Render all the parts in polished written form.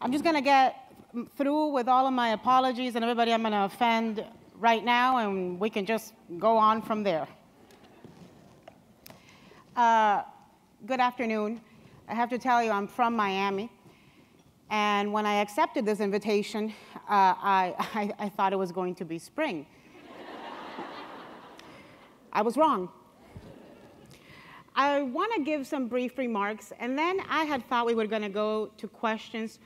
I'm just going to get through with all of my apologies and everybody I'm going to offend right now, and we can just go on from there. Good afternoon. I have to tell you, I'm from Miami. And when I accepted this invitation, I thought it was going to be spring. I was wrong. I want to give some brief remarks, and then I had thought we were going to go to questions.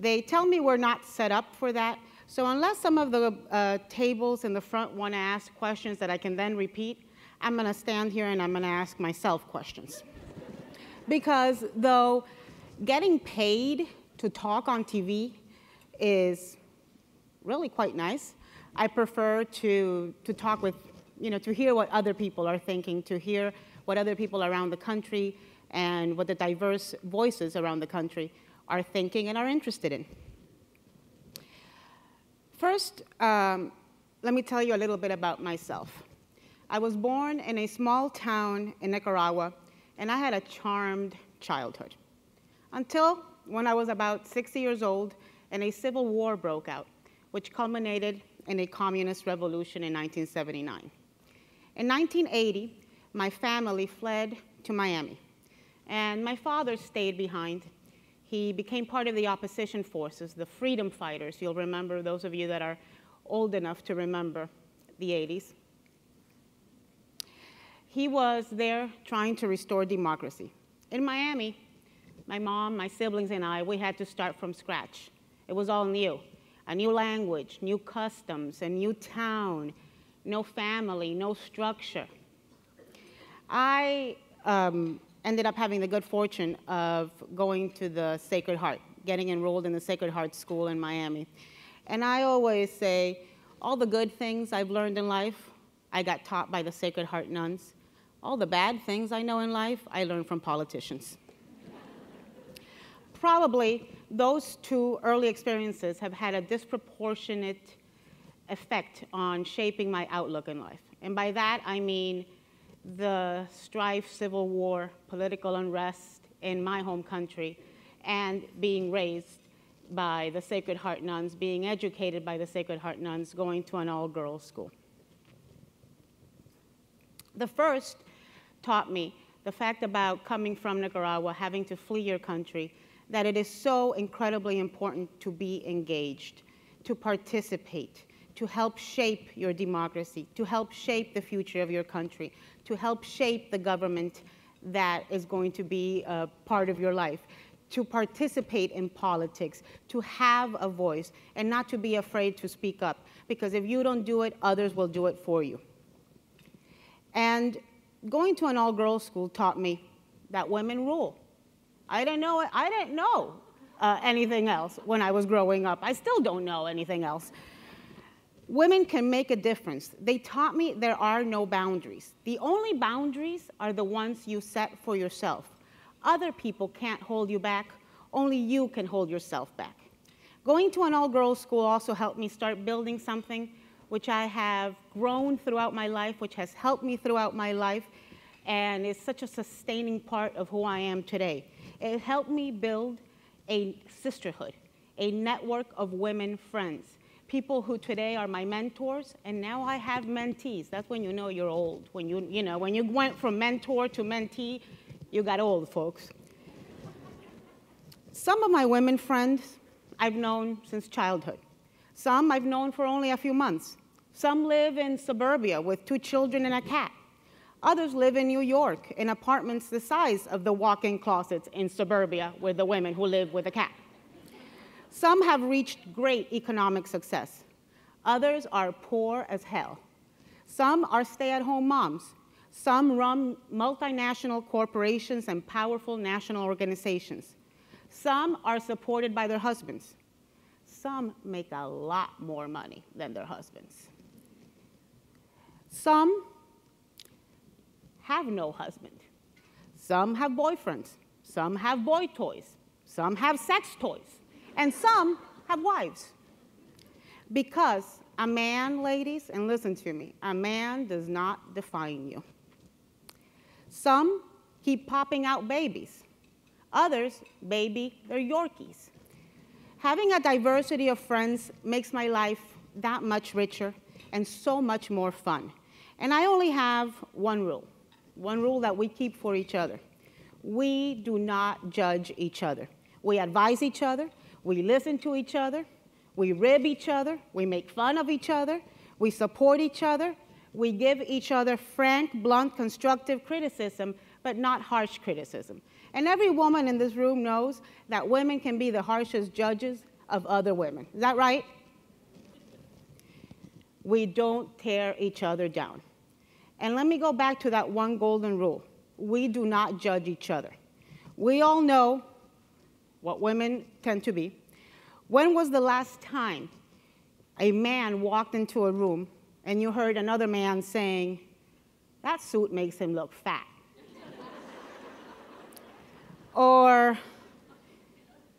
They tell me we're not set up for that, so unless some of the tables in the front want to ask questions that I can then repeat, I'm going to stand here and I'm going to ask myself questions. Because though getting paid to talk on TV is really quite nice, I prefer to talk with, to hear what other people are thinking, to hear what other people around the country and what the diverse voices around the country are thinking and are interested in. First, let me tell you a little bit about myself. I was born in a small town in Nicaragua, and I had a charmed childhood. Until when I was about 6 years old and a civil war broke out, which culminated in a communist revolution in 1979. In 1980, my family fled to Miami, and my father stayed behind. He became part of the opposition forces, the freedom fighters. You'll remember, those of you that are old enough to remember the 80s. He was there trying to restore democracy. In Miami, my mom, my siblings, and I, we had to start from scratch. It was all new. A new language, new customs, a new town, no family, no structure. I ended up having the good fortune of going to the Sacred Heart, getting enrolled in the Sacred Heart School in Miami. And I always say, all the good things I've learned in life, I got taught by the Sacred Heart nuns. All the bad things I know in life, I learned from politicians. Probably those two early experiences have had a disproportionate effect on shaping my outlook in life. And by that, I mean the strife, civil war, political unrest in my home country, and being raised by the Sacred Heart nuns, being educated by the Sacred Heart nuns, going to an all-girls school. The first taught me the fact about coming from Nicaragua, having to flee your country, that it is so incredibly important to be engaged, to participate, to help shape your democracy, to help shape the future of your country, to help shape the government that is going to be a part of your life, to participate in politics, to have a voice, and not to be afraid to speak up, because if you don't do it, others will do it for you. And going to an all-girls school taught me that women rule. I didn't know anything else when I was growing up. I still don't know anything else. Women can make a difference. They taught me there are no boundaries. The only boundaries are the ones you set for yourself. Other people can't hold you back. Only you can hold yourself back. Going to an all-girls school also helped me start building something which I have grown throughout my life, which has helped me throughout my life, and is such a sustaining part of who I am today. It helped me build a sisterhood, a network of women friends, people who today are my mentors, and now I have mentees. That's when you know you're old. When when you went from mentor to mentee, you got old, folks. Some of my women friends I've known since childhood. Some I've known for only a few months. Some live in suburbia with 2 children and a cat. Others live in New York in apartments the size of the walk-in closets in suburbia with the women who live with a cat. Some have reached great economic success. Others are poor as hell. Some are stay-at-home moms. Some run multinational corporations and powerful national organizations. Some are supported by their husbands. Some make a lot more money than their husbands. Some have no husband. Some have boyfriends. Some have boy toys. Some have sex toys. And some have wives. Because a man, ladies, and listen to me, a man does not define you. Some keep popping out babies. Others baby their Yorkies. Having a diversity of friends makes my life that much richer and so much more fun. And I only have one rule that we keep for each other. We do not judge each other. We advise each other, we listen to each other, we rib each other, we make fun of each other, we support each other, we give each other frank, blunt, constructive criticism, but not harsh criticism. And every woman in this room knows that women can be the harshest judges of other women. Is that right? We don't tear each other down. And let me go back to that one golden rule. We do not judge each other. We all know what women tend to be. When was the last time a man walked into a room and you heard another man saying, "That suit makes him look fat"? Or,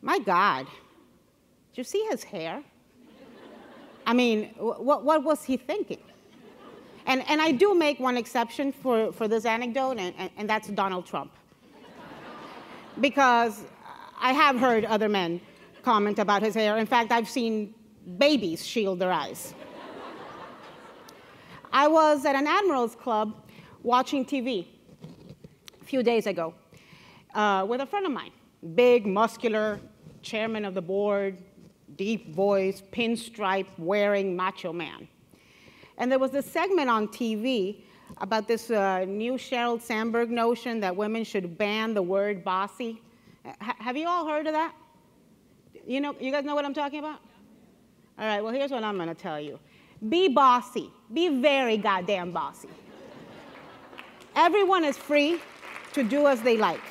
"My God, did you see his hair?" I mean, what was he thinking? And I do make one exception for this anecdote, and that's Donald Trump. Because I have heard other men comment about his hair. In fact, I've seen babies shield their eyes. I was at an Admirals Club watching TV a few days ago with a friend of mine, big, muscular, chairman of the board, deep voice, pinstripe-wearing macho man. And there was this segment on TV about this new Sheryl Sandberg notion that women should ban the word bossy. Have you all heard of that? You guys know what I'm talking about? All right, well, here's what I'm going to tell you. Be bossy. Be very goddamn bossy. Everyone is free to do as they like.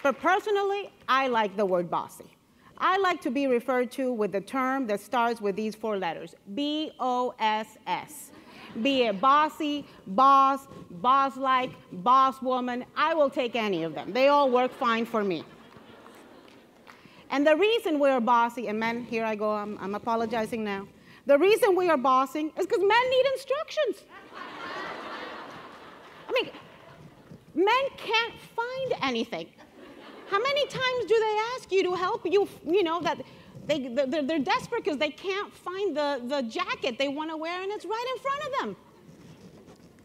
But personally, I like the word bossy. I like to be referred to with the term that starts with these 4 letters, B-O-S-S. Be it bossy, boss, boss-like, boss woman, I will take any of them. They all work fine for me. And the reason we are bossy, and men, here I go, I'm apologizing now. The reason we are bossing is because men need instructions. I mean, men can't find anything. How many times do they ask you to help you, that they're desperate because they can't find the jacket they want to wear and it's right in front of them?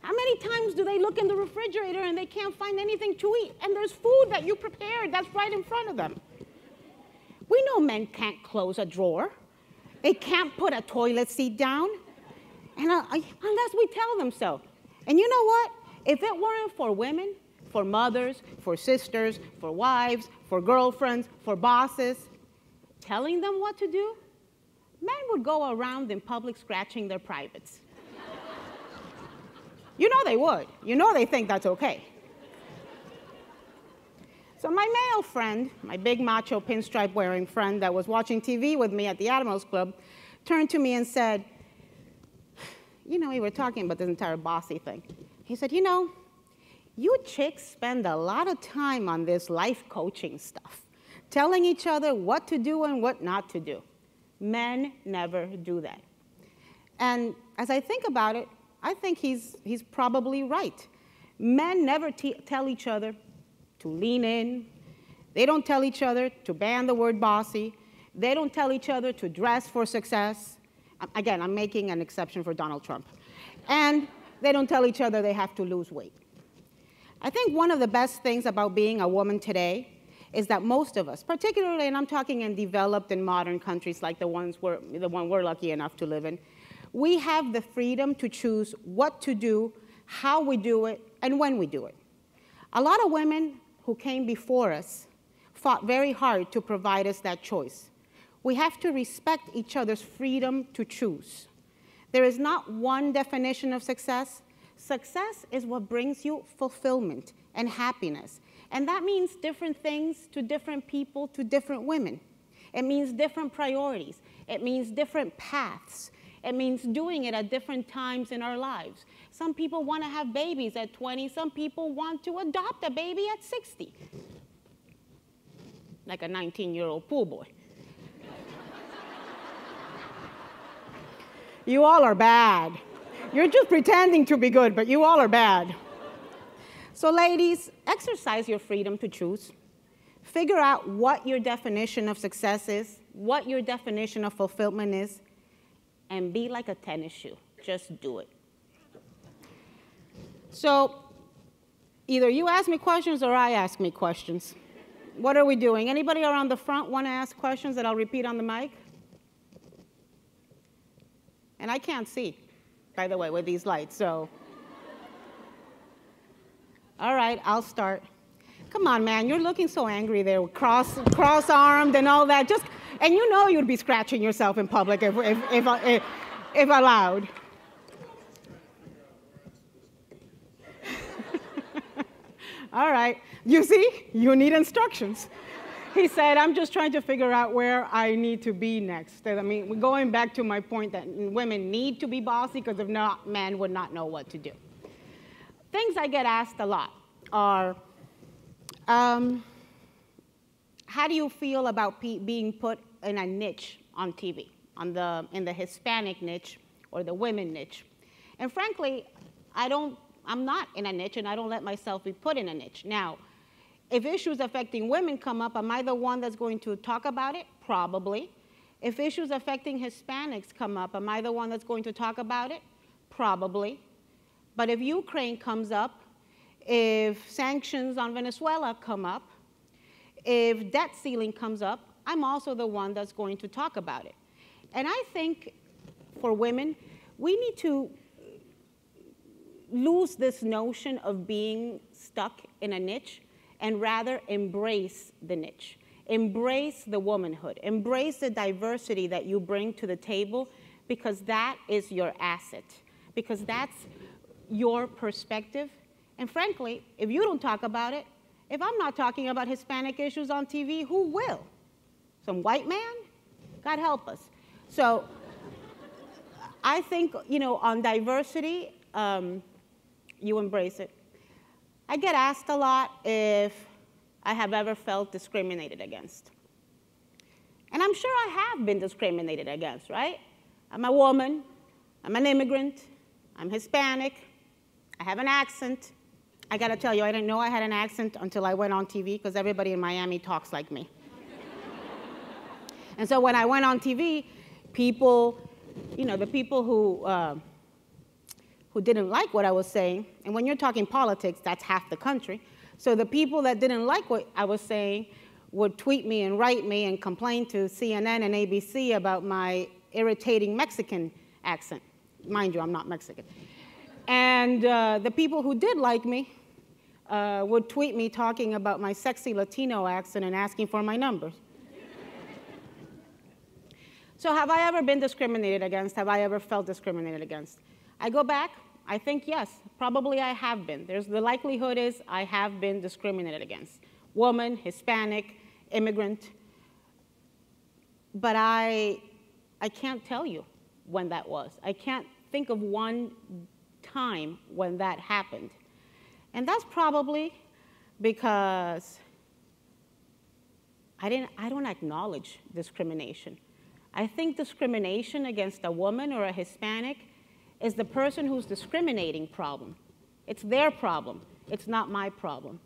How many times do they look in the refrigerator and they can't find anything to eat and there's food that you prepared that's right in front of them? We know men can't close a drawer. They can't put a toilet seat down unless we tell them so. And you know what? If it weren't for women, for mothers, for sisters, for wives, for girlfriends, for bosses, telling them what to do, men would go around in public scratching their privates. You know they would. You know they think that's okay. So my male friend, my big macho pinstripe-wearing friend that was watching TV with me at the Admirals Club, turned to me and said, we were talking about this entire bossy thing. He said, you chicks spend a lot of time on this life coaching stuff, telling each other what to do and what not to do. Men never do that. And as I think about it, I think he's probably right. Men never tell each other to lean in. They don't tell each other to ban the word bossy. They don't tell each other to dress for success. Again, I'm making an exception for Donald Trump. And they don't tell each other they have to lose weight. I think one of the best things about being a woman today is that most of us, particularly, and I'm talking in developed and modern countries like the one we're lucky enough to live in, we have the freedom to choose what to do, how we do it, and when we do it. A lot of women who came before us fought very hard to provide us that choice. We have to respect each other's freedom to choose. There is not one definition of success. Success is what brings you fulfillment and happiness. And that means different things to different people, to different women. It means different priorities. It means different paths. It means doing it at different times in our lives. Some people want to have babies at 20. Some people want to adopt a baby at 60. Like a 19-year-old pool boy. You all are bad. You're just pretending to be good, but you all are bad. So ladies, exercise your freedom to choose. Figure out what your definition of success is, what your definition of fulfillment is, and be like a tennis shoe. Just do it. So either you ask me questions or I ask me questions. What are we doing? Anybody around the front want to ask questions that I'll repeat on the mic? And I can't see, by the way, with these lights, so. All right, I'll start. Come on, man, you're looking so angry there, cross-armed and all that. And you know you'd be scratching yourself in public if allowed. All right, you see, you need instructions. He said, I'm just trying to figure out where I need to be next. I mean, we're going back to my point that women need to be bossy, because if not, men would not know what to do. Things I get asked a lot are, how do you feel about being put in a niche on TV, in the Hispanic niche or the women niche? And frankly, I'm not in a niche, and I don't let myself be put in a niche. Now, if issues affecting women come up, am I the one that's going to talk about it? Probably. If issues affecting Hispanics come up, am I the one that's going to talk about it? Probably. But if Ukraine comes up, if sanctions on Venezuela come up, if debt ceiling comes up, I'm also the one that's going to talk about it. And I think for women, we need to lose this notion of being stuck in a niche and rather embrace the niche. Embrace the womanhood. Embrace the diversity that you bring to the table, because that is your asset, because that's your perspective. And frankly, if you don't talk about it, if I'm not talking about Hispanic issues on TV, who will? Some white man? God help us. So I think, on diversity, you embrace it. I get asked a lot if I have ever felt discriminated against. And I'm sure I have been discriminated against, right? I'm a woman, I'm an immigrant, I'm Hispanic, I have an accent. I gotta tell you, I didn't know I had an accent until I went on TV, because everybody in Miami talks like me. And so when I went on TV, people, the people who didn't like what I was saying, and when you're talking politics, that's half the country. So the people that didn't like what I was saying would tweet me and write me and complain to CNN and ABC about my irritating Mexican accent. Mind you, I'm not Mexican. And the people who did like me would tweet me talking about my sexy Latino accent and asking for my numbers. So have I ever been discriminated against? Have I ever felt discriminated against? I go back, I think yes, probably I have been. The likelihood is I have been discriminated against. Woman, Hispanic, immigrant. But I can't tell you when that was. I can't think of one time when that happened. And that's probably because I don't acknowledge discrimination. I think discrimination against a woman or a Hispanic is the person who's discriminating problem. It's their problem. It's not my problem.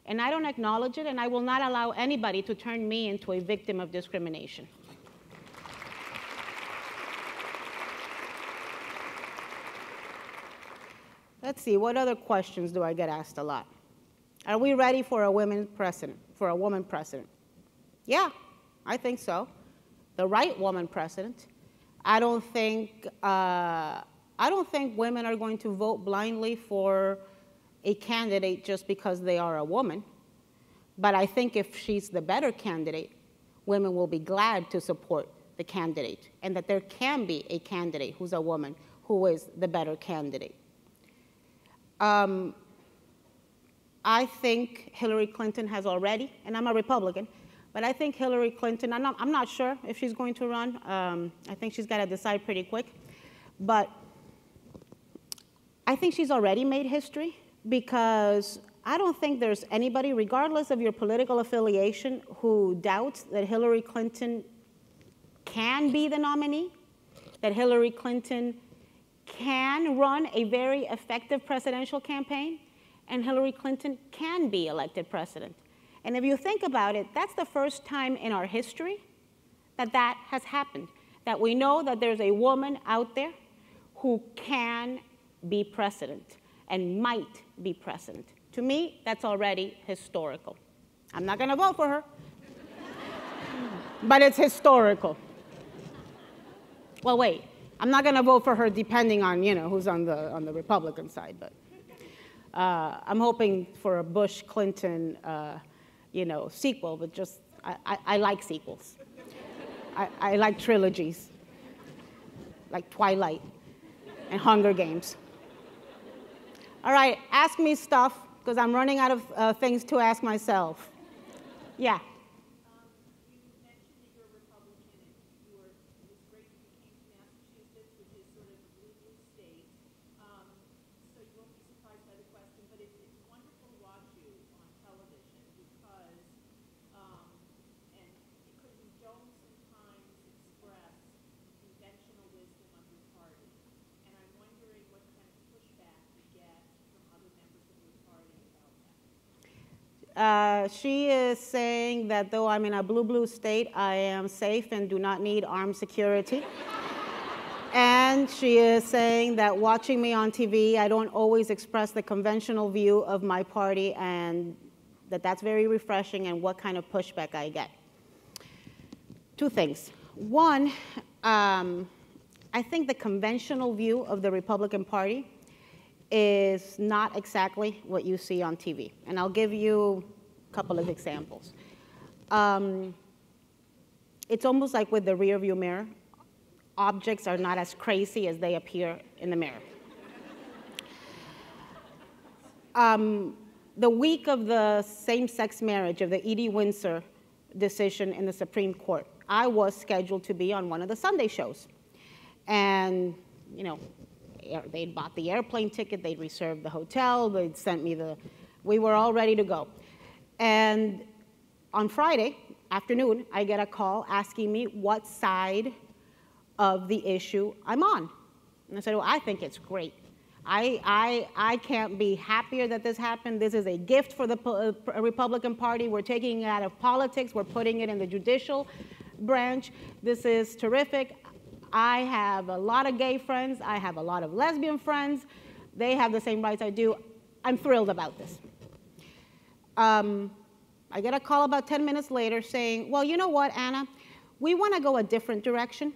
And I don't acknowledge it, and I will not allow anybody to turn me into a victim of discrimination. Let's see, what other questions do I get asked a lot? Are we ready for a woman president? Yeah, I think so. The right woman president. I don't think women are going to vote blindly for a candidate just because they are a woman. But I think if she's the better candidate, women will be glad to support the candidate, and that there can be a candidate who's a woman who is the better candidate. I think Hillary Clinton has already, and I'm a Republican, but I think Hillary Clinton, I'm not sure if she's going to run. I think she's got to decide pretty quick. But I think she's already made history, because I don't think there's anybody, regardless of your political affiliation, who doubts that Hillary Clinton can be the nominee, that Hillary Clinton can run a very effective presidential campaign, and Hillary Clinton can be elected president. And if you think about it, that's the first time in our history that that has happened, that we know that there's a woman out there who can be president and might be president. To me, that's already historical. I'm not going to vote for her, but it's historical. Well, wait, I'm not going to vote for her depending on, who's on the Republican side, but I'm hoping for a Bush-Clinton, sequel, but just, I like sequels. I like trilogies, like Twilight and Hunger Games. All right, ask me stuff, because I'm running out of things to ask myself. Yeah? You mentioned that you're a Republican, and it's great that you came to Massachusetts, which is sort of a blue state. So you won't be surprised by the question, but it's wonderful to watch you on television because, you don't sometimes express conventional wisdom of your party. And I'm wondering what kind of pushback you get from other members of your party about that. She is saying that though I'm in a blue state, I am safe and do not need armed security. And she is saying that watching me on TV, I don't always express the conventional view of my party, and that's very refreshing, and what kind of pushback I get. Two things. One, I think the conventional view of the Republican Party is not exactly what you see on TV. And I'll give you a couple of examples. It's almost like with the rearview mirror. Objects are not as crazy as they appear in the mirror. The week of the same-sex marriage, of the Edie Windsor decision in the Supreme Court, I was scheduled to be on one of the Sunday shows. And, they'd bought the airplane ticket, they'd reserved the hotel, they'd sent me we were all ready to go. And on Friday afternoon, I get a call asking me what side of the issue I'm on. And I said, well, I think it's great. I can't be happier that this happened. This is a gift for the Republican Party. We're taking it out of politics. We're putting it in the judicial branch. This is terrific. I have a lot of gay friends. I have a lot of lesbian friends. They have the same rights I do. I'm thrilled about this. I get a call about 10 minutes later saying, well, you know what, Anna? We want to go a different direction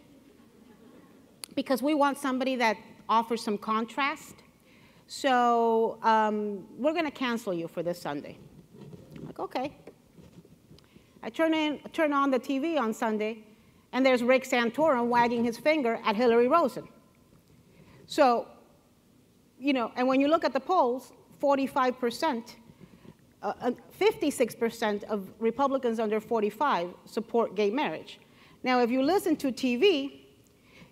because we want somebody that offers some contrast. So we're going to cancel you for this Sunday. I'm like, okay. I turn on the TV on Sunday, and there's Rick Santorum wagging his finger at Hillary Rosen. So, and when you look at the polls, 45%, 56% of Republicans under 45 support gay marriage. Now, if you listen to TV,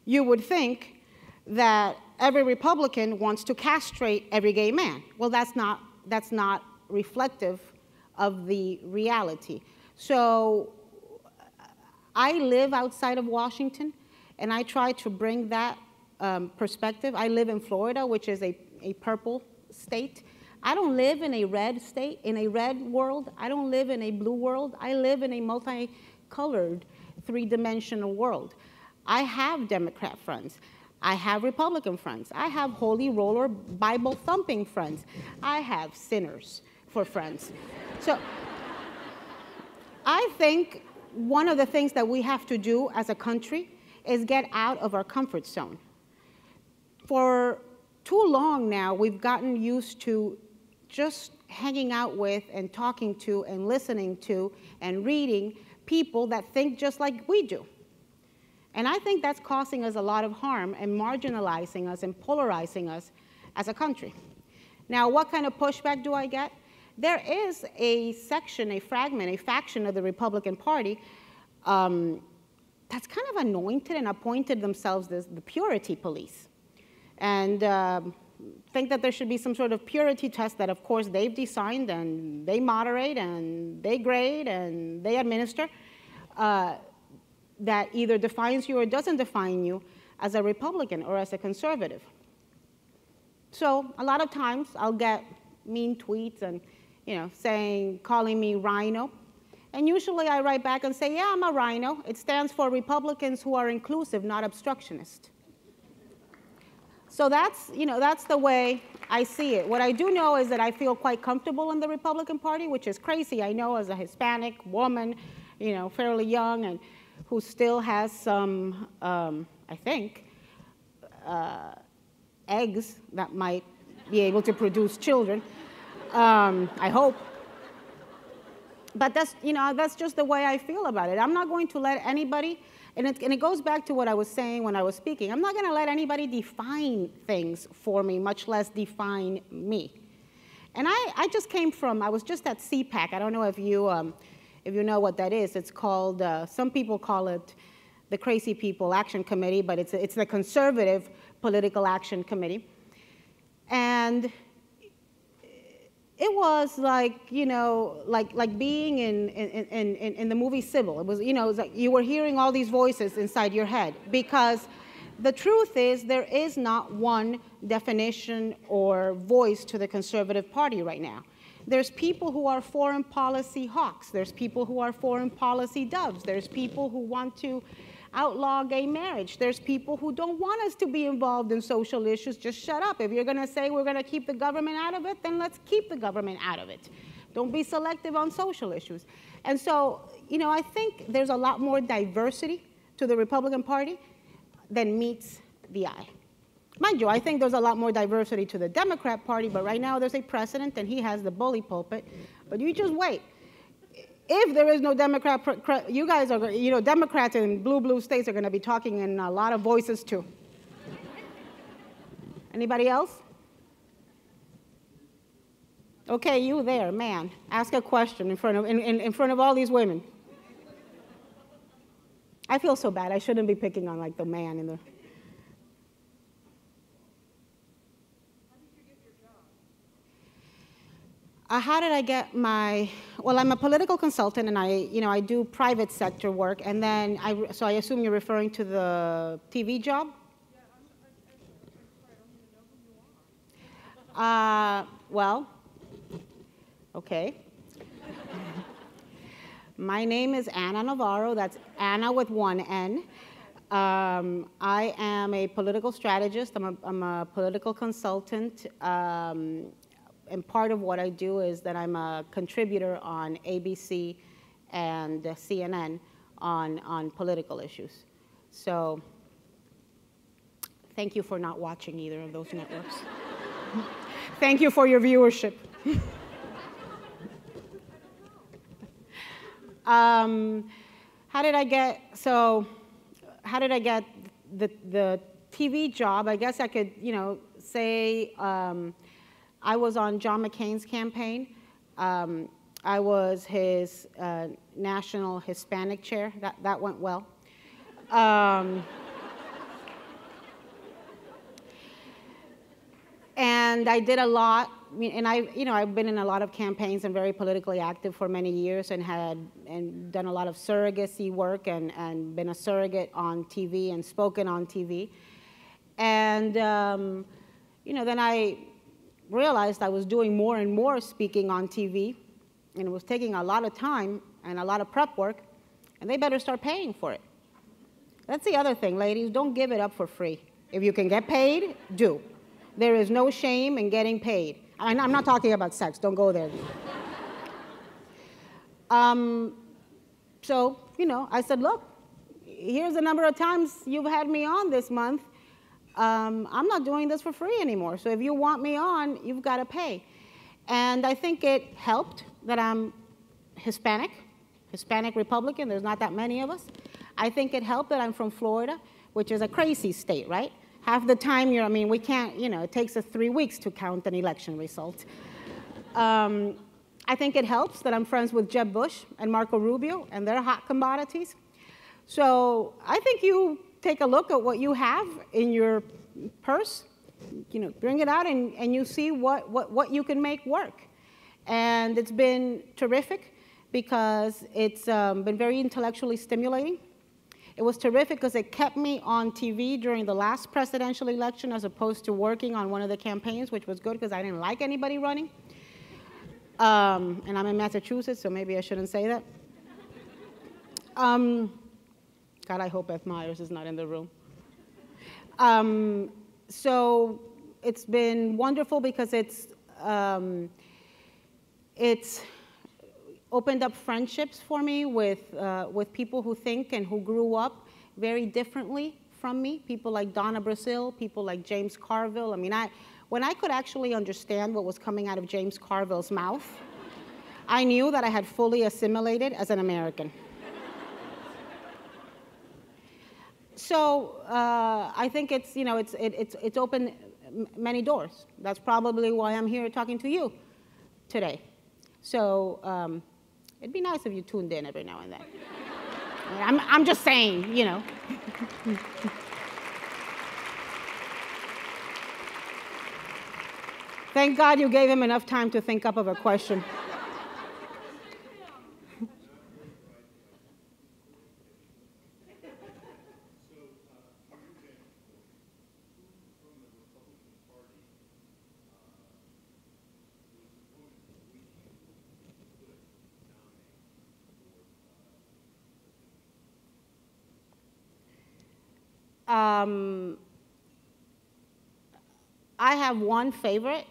you would think that every Republican wants to castrate every gay man. Well, that's not reflective of the reality. So I live outside of Washington, and I try to bring that perspective. I live in Florida, which is a purple state. I don't live in a red state, in a red world. I don't live in a blue world. I live in a multicolored, three-dimensional world. I have Democrat friends. I have Republican friends. I have holy roller, Bible-thumping friends. I have sinners for friends. So I think one of the things that we have to do as a country is get out of our comfort zone. For too long now, we've gotten used to just hanging out with and talking to and listening to and reading people that think just like we do. And I think that's causing us a lot of harm and marginalizing us and polarizing us as a country. Now, what kind of pushback do I get? There is a section, a fragment, a faction of the Republican Party that's kind of anointed and appointed themselves as the purity police. And think that there should be some sort of purity test that, of course, they've designed and they moderate and they grade and they administer that either defines you or doesn't define you as a Republican or as a conservative. So a lot of times I'll get mean tweets and calling me rhino. And usually I write back and say, yeah, I'm a rhino. It stands for Republicans who are inclusive, not obstructionist. So that's the way I see it. What I do know is that I feel quite comfortable in the Republican Party, which is crazy, I know, as a Hispanic woman, fairly young, and who still has some, I think, eggs that might be able to produce children. I hope. But that's just the way I feel about it. I'm not going to let anybody, and it goes back to what I was saying when I was speaking, I'm not going to let anybody define things for me, much less define me. And I just came from, I was just at CPAC. I don't know if you know what that is. It's called, some people call it the Crazy People Action Committee, but it's the Conservative Political Action Committee. And it was like, like being in the movie Sybil. It was, it was like you were hearing all these voices inside your head, because the truth is there is not one definition or voice to the Conservative Party right now. There's people who are foreign policy hawks. There's people who are foreign policy doves. There's people who want to outlaw gay marriage. There's people who don't want us to be involved in social issues. Just shut up. If you're going to say we're going to keep the government out of it, then let's keep the government out of it. Don't be selective on social issues. And so, I think there's a lot more diversity to the Republican Party than meets the eye. Mind you, I think there's a lot more diversity to the Democrat Party, but right now there's a precedent and he has the bully pulpit. But you just wait. If there is no Democrat, you guys are, Democrats in blue states are going to be talking in a lot of voices too. Anybody else? Okay, you there, man. Ask a question in front of all these women. I feel so bad. I shouldn't be picking on like the man in the. How did I get my, well, I'm a political consultant and I do private sector work, and then so I assume you're referring to the TV job? Yeah, I'm sorry, I don't even know who you are. Well, okay. My name is Anna Navarro, that's Anna with one N. I am a political strategist, I'm a political consultant. And part of what I do is that I'm a contributor on ABC and CNN on political issues. So thank you for not watching either of those networks. Thank you for your viewership. How did I get the TV job? I guess I could, say, I was on John McCain's campaign. I was his national Hispanic chair. That went well. And I did a lot. And I've been in a lot of campaigns and very politically active for many years, and done a lot of surrogacy work and been a surrogate on TV and spoken on TV. And then I realized I was doing more and more speaking on TV, and it was taking a lot of time and a lot of prep work, and they better start paying for it. That's the other thing, ladies. Don't give it up for free. If you can get paid, do. There is no shame in getting paid. And I'm not talking about sex. Don't go there. So, I said, look, here's the number of times you've had me on this month. I'm not doing this for free anymore. So if you want me on, you've got to pay. And I think it helped that I'm Hispanic Republican. There's not that many of us. I think it helped that I'm from Florida, which is a crazy state, right? Half the time we can't, it takes us 3 weeks to count an election result. I think it helps that I'm friends with Jeb Bush and Marco Rubio, and they're hot commodities. So I think you take a look at what you have in your purse, bring it out and you see what you can make work. And it's been terrific because it's been very intellectually stimulating. It was terrific because it kept me on TV during the last presidential election as opposed to working on one of the campaigns, which was good because I didn't like anybody running. And I'm in Massachusetts, so maybe I shouldn't say that. God, I hope Beth Myers is not in the room. So it's been wonderful because it's opened up friendships for me with people who think and who grew up very differently from me, people like Donna Brazil, people like James Carville. I mean, when I could actually understand what was coming out of James Carville's mouth, I knew that I had fully assimilated as an American. So I think it's opened many doors. That's probably why I'm here talking to you today. So it'd be nice if you tuned in every now and then. I'm just saying, you know. Thank God you gave him enough time to think up of a question. I have one favorite.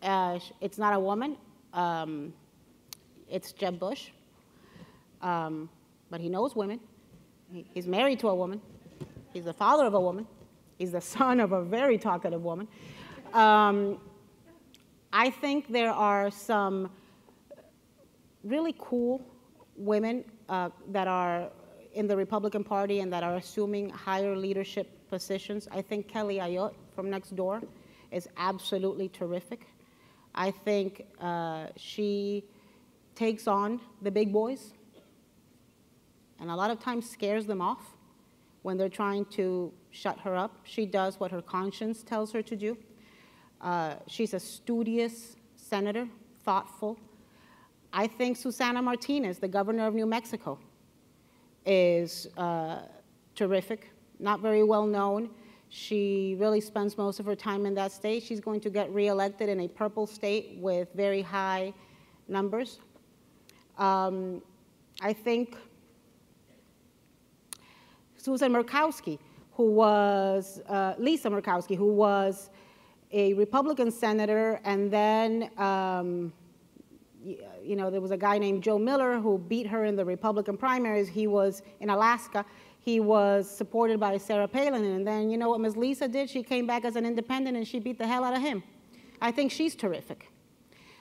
It's not a woman. It's Jeb Bush. But he knows women. He's married to a woman. He's the father of a woman. He's the son of a very talkative woman. I think there are some really cool women that are in the Republican Party and that are assuming higher leadership positions. I think Kelly Ayotte from next door is absolutely terrific. I think she takes on the big boys and a lot of times scares them off when they're trying to shut her up. She does what her conscience tells her to do. She's a studious senator, thoughtful. I think Susana Martinez, the governor of New Mexico, is terrific, not very well known. She really spends most of her time in that state. She's going to get reelected in a purple state with very high numbers. I think Susan Murkowski, who was, Lisa Murkowski, who was a Republican senator, and then you know, there was a guy named Joe Miller who beat her in the Republican primaries. He was in Alaska. He was supported by Sarah Palin, and then you know what Ms. Lisa did? She came back as an independent and she beat the hell out of him. I think she's terrific.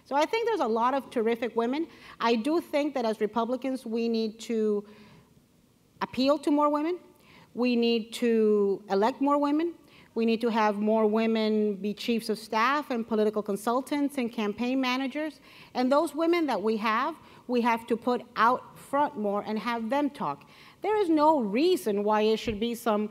So I think there's a lot of terrific women. I do think that as Republicans, we need to appeal to more women. We need to elect more women. We need to have more women be chiefs of staff and political consultants and campaign managers. And those women that we have to put out front more and have them talk. There is no reason why it should be some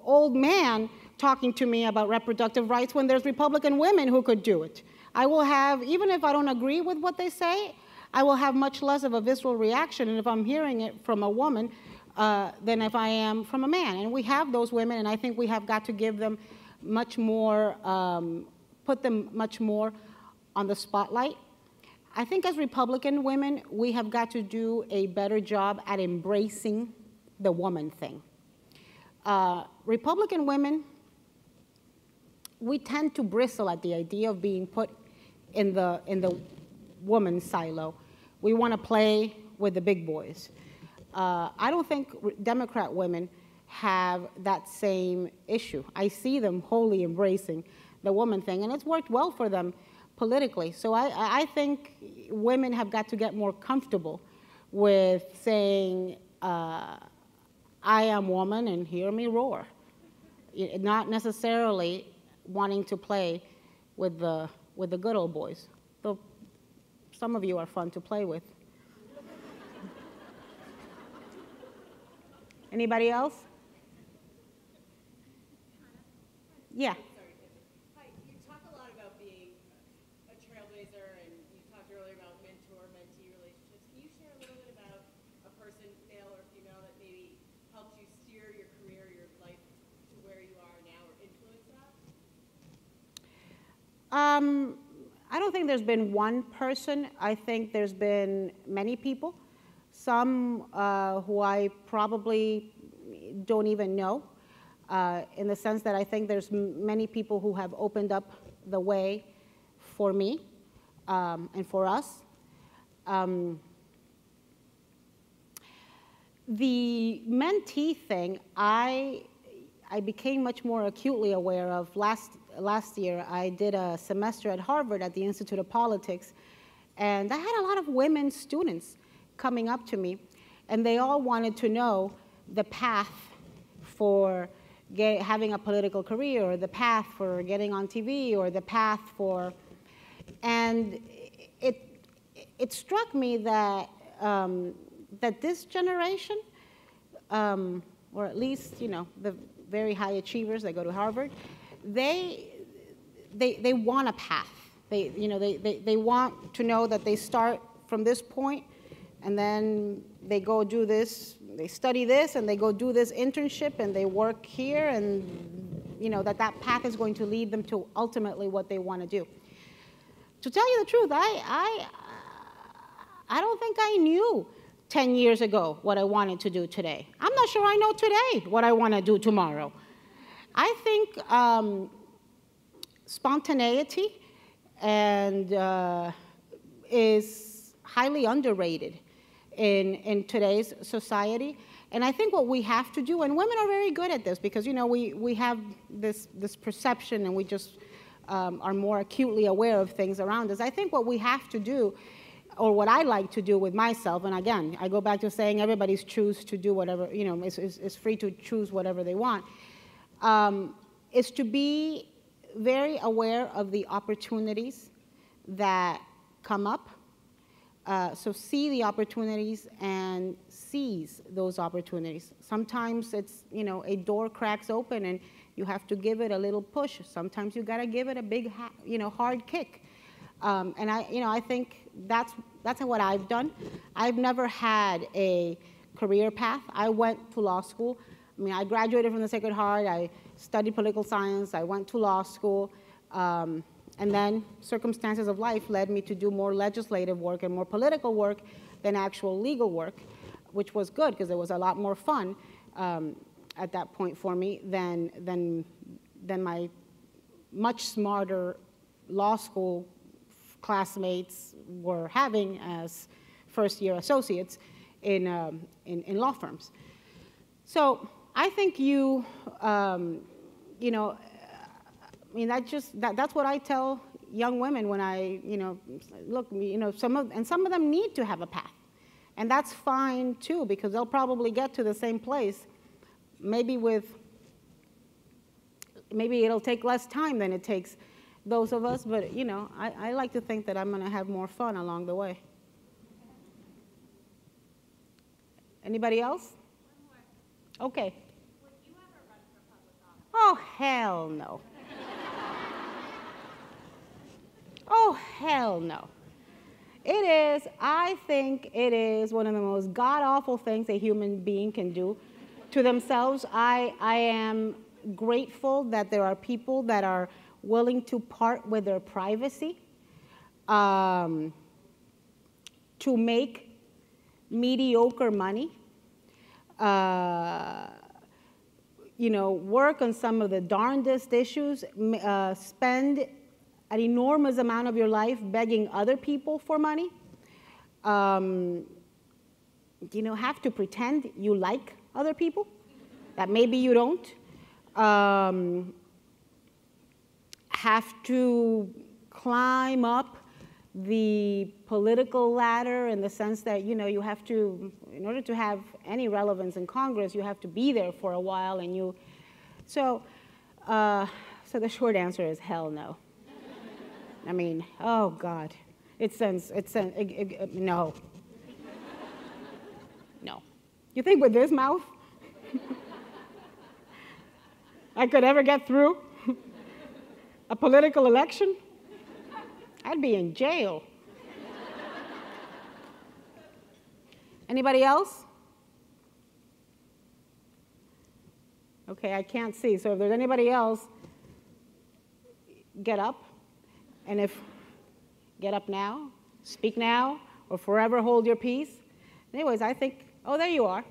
old man talking to me about reproductive rights when there's Republican women who could do it. I will have, even if I don't agree with what they say, I will have much less of a visceral reaction, and if I'm hearing it from a woman, than if I am from a man. And we have those women, and I think we have got to give them much more, put them much more on the spotlight. I think as Republican women, we have got to do a better job at embracing the woman thing. Republican women, we tend to bristle at the idea of being put in the woman silo. We want to play with the big boys. I don't think Democrat women have that same issue. I see them wholly embracing the woman thing, and it's worked well for them politically. So I think women have got to get more comfortable with saying, I am woman and hear me roar. Not necessarily wanting to play with the good old boys, though some of you are fun to play with. Anybody else? Yeah. Hi, you talk a lot about being a trailblazer, and you talked earlier about mentor-mentee relationships. Can you share a little bit about a person, male or female, that maybe helped you steer your career, your life to where you are now, or influence that? I don't think there's been one person. I think there's been many people, some who I probably don't even know, in the sense that I think there's many people who have opened up the way for me and for us. The mentee thing, I became much more acutely aware of last year. I did a semester at Harvard at the Institute of Politics, and I had a lot of women students coming up to me, and they all wanted to know the path for having a political career, or the path for getting on TV, or the path for, and it struck me that that this generation, or at least, you know, the very high achievers that go to Harvard, they want a path. They want to know that they start from this point, and then they go do this, they study this, and they go do this internship, and they work here, and you know that path is going to lead them to ultimately what they want to do. To tell you the truth, I don't think I knew 10 years ago what I wanted to do today. I'm not sure I know today what I want to do tomorrow. I think spontaneity and is highly underrated in today's society. And I think what we have to do, and women are very good at this, because you know we have this perception, and we just are more acutely aware of things around us. I think what we have to do, or what I like to do with myself, and again, I go back to saying everybody's choose to do whatever, you know, is free to choose whatever they want, is to be very aware of the opportunities that come up. So see the opportunities and seize those opportunities. Sometimes it's, you know, a door cracks open and you have to give it a little push. Sometimes you got to give it a big, hard kick. And I think that's what I've done. I've never had a career path. I went to law school. I mean, I graduated from the Sacred Heart. I studied political science. I went to law school. And then circumstances of life led me to do more legislative work and more political work than actual legal work, which was good because it was a lot more fun at that point for me than my much smarter law school classmates were having as first-year associates in law firms. So I think I mean, that's what I tell young women when I, look, some of them need to have a path. And that's fine too, because they'll probably get to the same place, maybe it'll take less time than it takes those of us, but I like to think that I'm going to have more fun along the way. Anybody else? Okay. Would you ever run for public office? Oh, hell no. Oh, hell no. I think it is one of the most god-awful things a human being can do to themselves. I am grateful that there are people that are willing to part with their privacy to make mediocre money, work on some of the darndest issues, spend an enormous amount of your life begging other people for money, have to pretend you like other people, that maybe you don't, have to climb up the political ladder in the sense that, you have to, in order to have any relevance in Congress, you have to be there for a while, and so the short answer is hell no. I mean, oh God, no. No. You think with this mouth I could ever get through a political election? I'd be in jail. Anybody else? Okay, I can't see, so if there's anybody else, get up. And if get up now, speak now, or forever hold your peace. Anyways, I think, oh, there you are.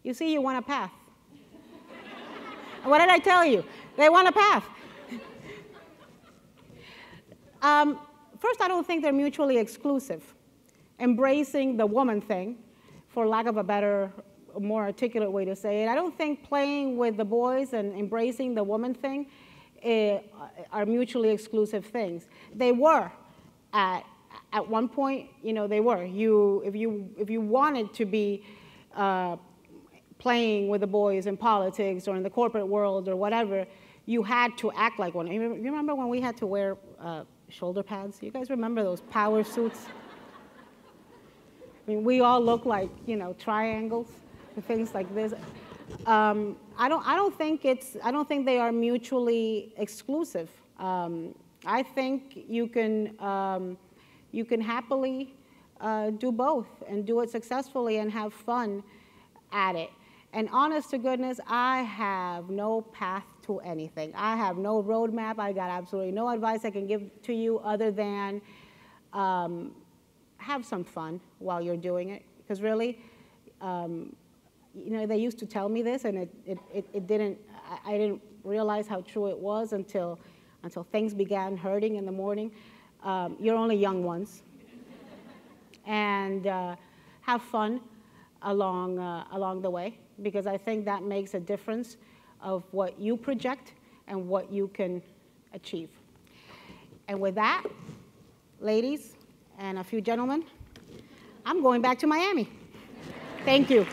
You see, you want a path. What did I tell you? They want a path. First, I don't think they're mutually exclusive. Embracing the woman thing, for lack of a better, more articulate way to say it, I don't think playing with the boys and embracing the woman thing are mutually exclusive things. They were at one point. You know, they were. If you wanted to be playing with the boys in politics or in the corporate world or whatever, you had to act like one. You remember when we had to wear shoulder pads? You guys remember those power suits? I mean, we all look like, you know, triangles and things like this. I don't think they are mutually exclusive. I think you can happily do both and do it successfully and have fun at it. And honest to goodness, I have no path to anything. I have no roadmap. I got absolutely no advice I can give to you other than have some fun while you're doing it. Because really, you know, they used to tell me this, and I didn't realize how true it was until things began hurting in the morning. You're only young ones. And have fun along the way, because I think that makes a difference of what you project and what you can achieve. And with that, ladies and a few gentlemen, I'm going back to Miami. Thank you.